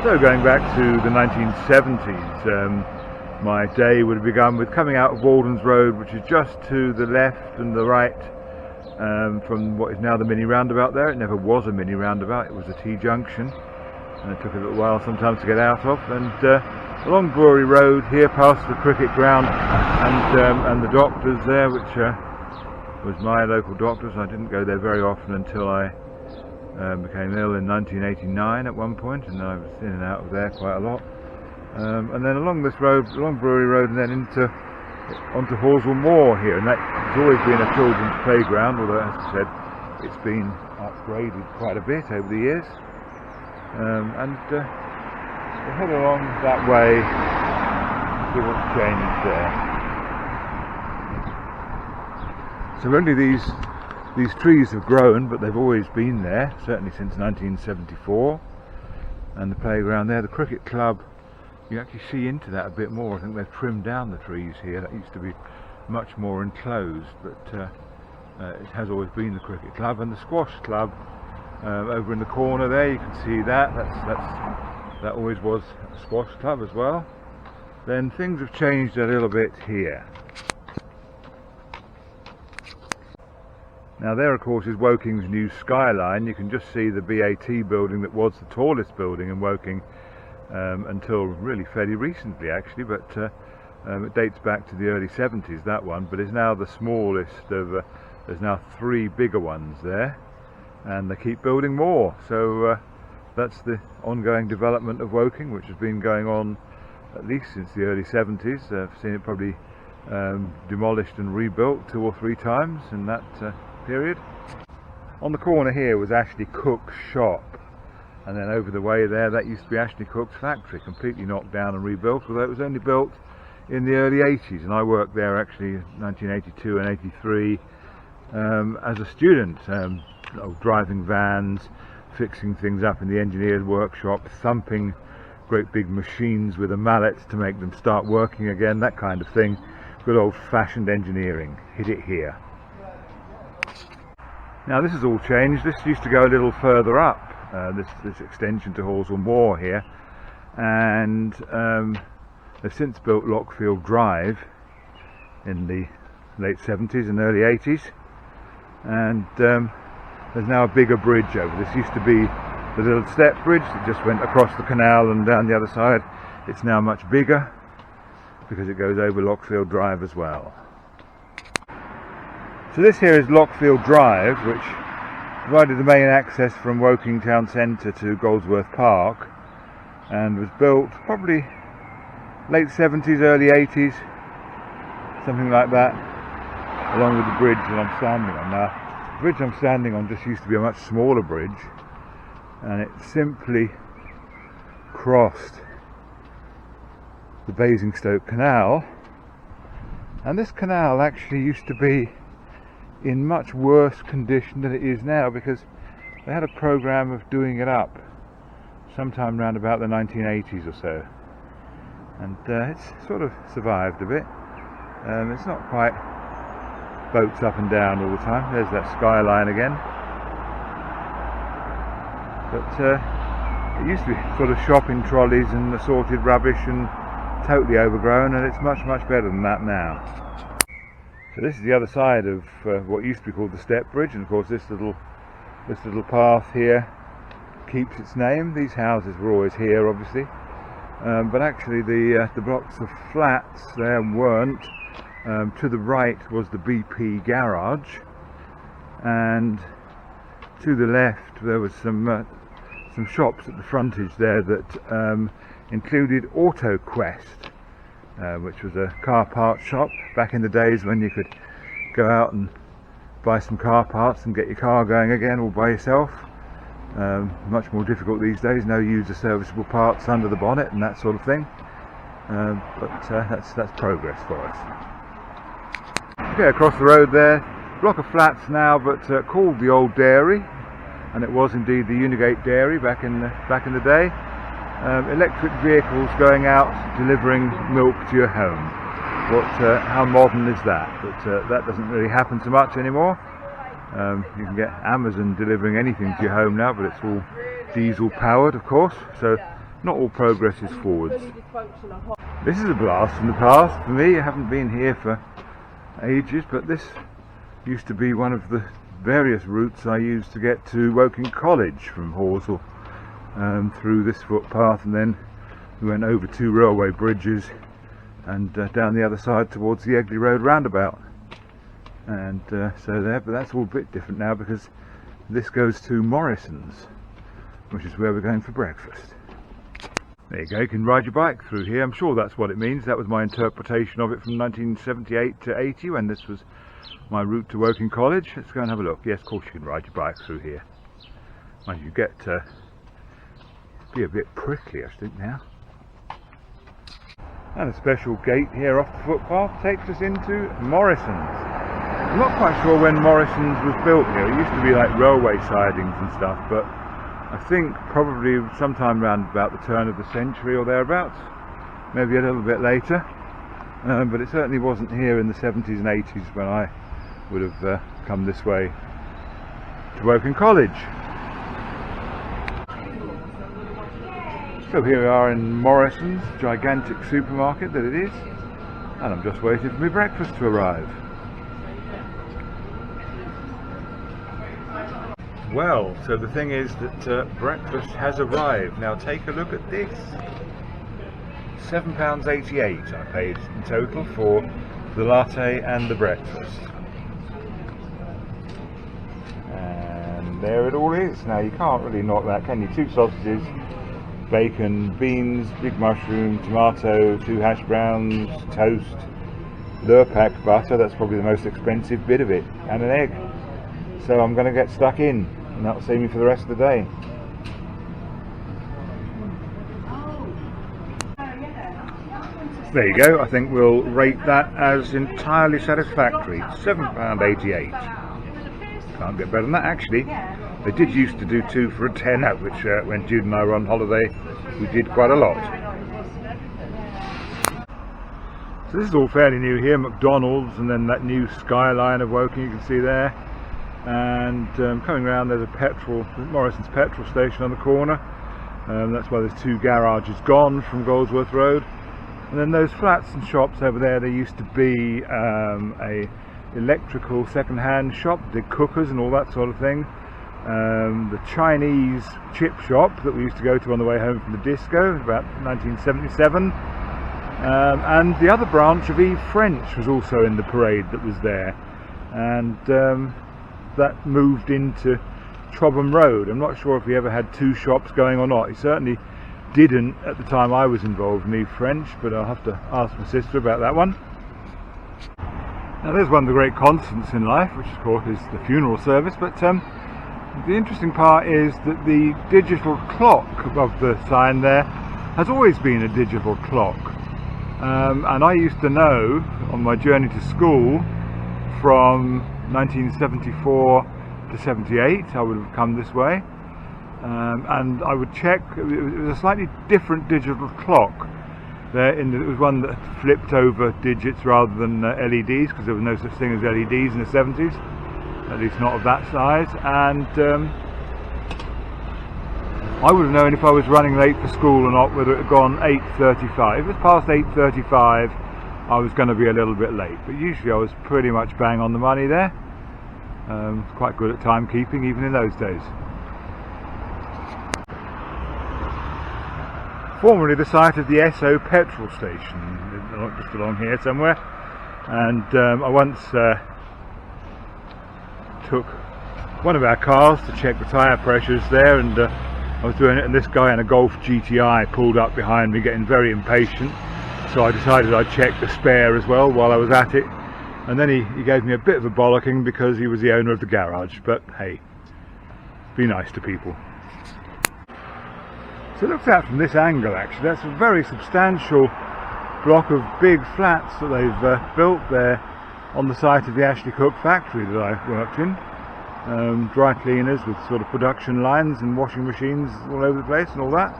So going back to the 1970s, my day would have begun with coming out of Walden's Road, which is just to the left and the right from what is now the mini roundabout there. It never was a mini roundabout, it was a T-junction, and it took a little while sometimes to get out of. And along Brewery Road here, past the cricket ground and the doctors there, which was my local doctors. I didn't go there very often until I became ill in 1989 at one point, and I was in and out of there quite a lot. And then along this road, along Brewery Road, and then onto Horsell Moor here, and that has always been a children's playground, although, as I said, it's been upgraded quite a bit over the years. And we'll head along that way, see what's changed there. So only these trees have grown, but they've always been there, certainly since 1974. And the playground there, the cricket club, you actually see into that a bit more. I think they've trimmed down the trees here. That used to be much more enclosed, but it has always been the cricket club. And the squash club over in the corner there, you can see that that always was a squash club as well. Then things have changed a little bit here. Now there, of course, is Woking's new skyline. You can just see the BAT building that was the tallest building in Woking until really fairly recently, actually, but it dates back to the early 70s, that one, but is now the smallest of, there's now 3 bigger ones there, and they keep building more. So that's the ongoing development of Woking, which has been going on at least since the early 70s. I've seen it probably demolished and rebuilt 2 or 3 times in that period. On the corner here was Ashley Cook's shop, and then over the way there, that used to be Ashley Cook's factory, completely knocked down and rebuilt, although it was only built in the early 80s, and I worked there actually 1982 and 83 as a student, driving vans, fixing things up in the engineer's workshop, thumping great big machines with a mallet to make them start working again, that kind of thing. Good old-fashioned engineering. Hit it here. Now this has all changed. This used to go a little further up, this extension to Horsell Moor here, and they've since built Lockfield Drive in the late 70s and early 80s, and there's now a bigger bridge over. This used to be the little step bridge that just went across the canal and down the other side. It's now much bigger because it goes over Lockfield Drive as well. So this here is Lockfield Drive, which provided the main access from Woking Town Centre to Goldsworth Park, and was built probably late 70s, early 80s, something like that, along with the bridge that I'm standing on. Now, the bridge I'm standing on just used to be a much smaller bridge, and it simply crossed the Basingstoke Canal, and this canal actually used to be in much worse condition than it is now, because they had a programme of doing it up sometime around about the 1980s or so, and it's sort of survived a bit. It's not quite boats up and down all the time. There's that skyline again, but it used to be full of shopping trolleys and assorted rubbish and totally overgrown, and it's much better than that now. So this is the other side of what used to be called the Step Bridge, and of course this little path here keeps its name. These houses were always here, obviously, but actually the blocks of flats there weren't. To the right was the BP garage, and to the left there was some shops at the frontage there that included AutoQuest, which was a car parts shop back in the days when you could go out and buy some car parts and get your car going again all by yourself. Much more difficult these days, no user serviceable parts under the bonnet and that sort of thing, but that's progress for us. Okay, across the road there, block of flats now, but called the Old Dairy, and it was indeed the Unigate Dairy back in the day. Electric vehicles going out delivering milk to your home. How modern is that? But that doesn't really happen so much anymore. You can get Amazon delivering anything to your home now, but it's all diesel powered, of course, so not all progress is forwards. This is a blast from the past for me. I haven't been here for ages, but this used to be one of the various routes I used to get to Woking College from Horsell, through this footpath, and then we went over 2 railway bridges and down the other side towards the Egley Road roundabout, and so there. But that's all a bit different now because this goes to Morrison's, which is where we're going for breakfast. There you go, you can ride your bike through here. I'm sure that's what it means. That was my interpretation of it from 1978 to 80 when this was my route to Woking College. Let's go and have a look. Yes, of course you can ride your bike through here. Mind you, get be a bit prickly, I think, now. And a special gate here off the footpath takes us into Morrison's. I'm not quite sure when Morrison's was built here. It used to be like railway sidings and stuff, but I think probably sometime around about the turn of the century or thereabouts, maybe a little bit later. But it certainly wasn't here in the 70s and 80s when I would have come this way to Woking College. So here we are in Morrison's, gigantic supermarket that it is, and I'm just waiting for my breakfast to arrive. Well, so the thing is that breakfast has arrived. Now take a look at this. £7.88 I paid in total for the latte and the breakfast. And there it all is. Now you can't really knock that, can you? 2 sausages, bacon, beans, big mushroom, tomato, 2 hash browns, toast, Lurpak butter, that's probably the most expensive bit of it, and an egg. So I'm going to get stuck in, and that'll see me for the rest of the day. There you go, I think we'll rate that as entirely satisfactory. £7.88. Can't get better than that, actually. They did used to do 2 for a tenner, which when Jude and I were on holiday, we did quite a lot. So this is all fairly new here, McDonald's, and then that new skyline of Woking you can see there. And coming around, there's a Morrison's petrol station on the corner. That's why there's 2 garages gone from Goldsworth Road. And then those flats and shops over there, there used to be a electrical second-hand shop, did cookers and all that sort of thing. The Chinese chip shop that we used to go to on the way home from the disco, about 1977. And the other branch of Eve French was also in the parade that was there. And that moved into Chobham Road. I'm not sure if we ever had 2 shops going or not. He certainly didn't at the time I was involved in Eve French, but I'll have to ask my sister about that one. Now there's one of the great constants in life, which of course is the funeral service, but the interesting part is that the digital clock above the sign there has always been a digital clock. And I used to know on my journey to school from 1974 to 78, I would have come this way, and I would check. It was a slightly different digital clock. It was one that flipped over digits rather than LEDs, because there was no such thing as LEDs in the 70s, at least not of that size. And I would have known if I was running late for school or not, whether it had gone 8:35. If it was past 8:35, I was going to be a little bit late, but usually I was pretty much bang on the money there. Quite good at timekeeping even in those days. Formerly the site of the Esso petrol station, just along here somewhere, and I once took one of our cars to check the tyre pressures there, and I was doing it, and this guy in a Golf GTI pulled up behind me getting very impatient, so I decided I'd check the spare as well while I was at it, and then he gave me a bit of a bollocking because he was the owner of the garage, but hey, be nice to people. So looked at from this angle, actually, that's a very substantial block of big flats that they've built there on the site of the Ashley Cook factory that I worked in. Dry cleaners with sort of production lines and washing machines all over the place and all that.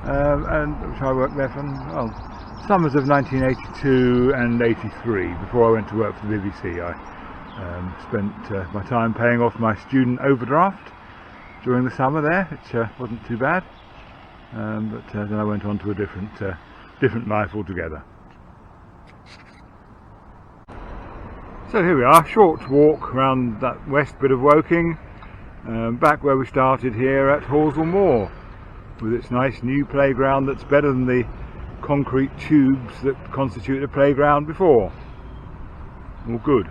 And which I worked there from, well, summers of 1982 and 83, before I went to work for the BBC. I spent my time paying off my student overdraft during the summer there, which wasn't too bad. but then I went on to a different life altogether. So here we are, short walk around that west bit of Woking, back where we started here at Horsell Moor, with its nice new playground that's better than the concrete tubes that constitute a playground before. All good.